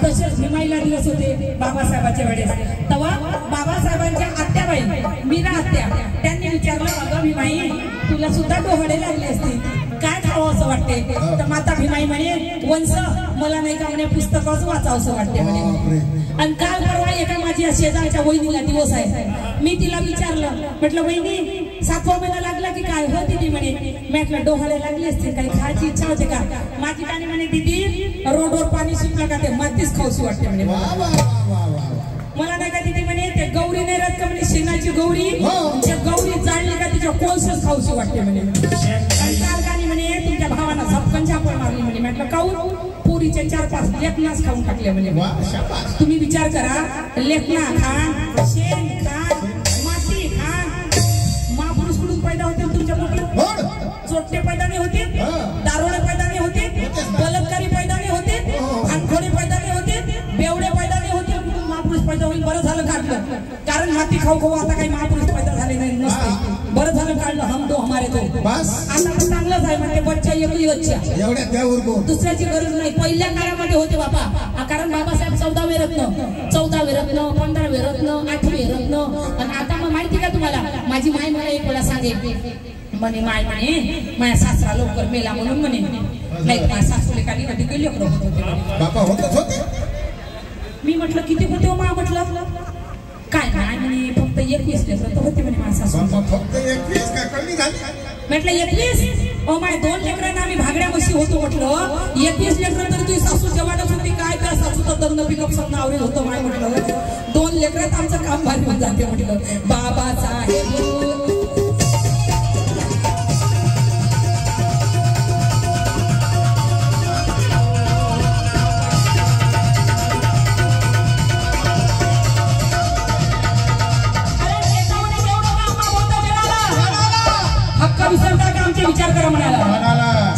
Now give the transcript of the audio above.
तसेच भीमाईला दिवस होते बाबासाहेबांच्या वेळेस. तेव्हा बाबासाहेबांच्या आत्याबाई मीरा आत्या त्यांनी विचारलं, अगं भीमाई तुला सुद्धा डोहाळे लागले असतील, काय खावं असं वाटते? तर माता भीमाई म्हणे, वंश मला नाही का म्हणे पुस्तकच वाचावं असं वाटते म्हणे. आणि काल परवा एका माझ्या शेजारच्या वहिनीला दिवस आहे. मी तिला विचारलं, म्हटलं वहिनी 7वा महिना लागला की काय? हो दिदी म्हणे. मी म्हटलं डोहाळे लागले असतील, काही खायची इच्छा होते का? माझी गाणी म्हणे, दिदी रोडवर पाणी सुटलं का ते मातीच खाऊशी वाटते म्हणे. मला नाही का दिदी म्हणे, ते गौरी नाही राहत का म्हणे, शेणाची गौरी, त्या गौरी जाळली का तिच्या कोळसच खाऊशी वाटते म्हणे. काल गाणी म्हणे, तुमच्या भावाला झपकन झापड मारली म्हणे. म्हटलं काऊन? पुरीचे 4-5 लेखनाच खाऊन टाकले म्हणे. तुम्ही विचार करा, लेखना खान, शेण खान, माती खान, महापुरुष कुठून पैदा होते तुमच्या पोटी? चोट्टे पैदा नाही होते, दारोडे पैदा नाही होते, बलात्कारी पैदा नाही होते, भानखोडे पैदा नाही होते, बेवडे पैदा नाही होते. महापुरुष पैदा होईल. बरं झालं काढलं, कारण माती खाऊ खाऊ आता काही महापुरुष पैदा झाले नाही नसते. बरं झालं काढलं, हम दो हमारे दो. आता पण चांगलंच आहे म्हणजे बच्चा एकही बच्चा, दुसऱ्याची गरज नाही. पहिल्या काळामध्ये होते बाबा, कारण बाबासाहेब 14वे रत्न, 15वे रत्न, 8वे रत्न. आणि आता मग माहिती का तुम्हाला, माझी माय मला एक वेळा सांगे म्हणे, माय म्हणे माझ्या सासरा लवकर मेला म्हणून म्हणे, नाही माझ्या सासूले काही कधी गेली होते. मी म्हटलं किती होते हो मा? म्हटलं काय नाही म्हणे, फक्त 21 लेकरं होते म्हणे माझ्या सासू. म्हटलं 21? ओ माय 2 लेकरांना आम्ही भागड्या बशी होतो. म्हटलं 21 लेकरं तरी तुझी सासू जेवाडच होती काय? त्या सासूचं लग्न पिकअप सगळं आवडेल होतं माय. म्हटलं 2 लेकरात आमचं काम भारी होऊन जाते. म्हटलं बाबासाहेब विसरता का? आमचे विचार करा म्हणाला.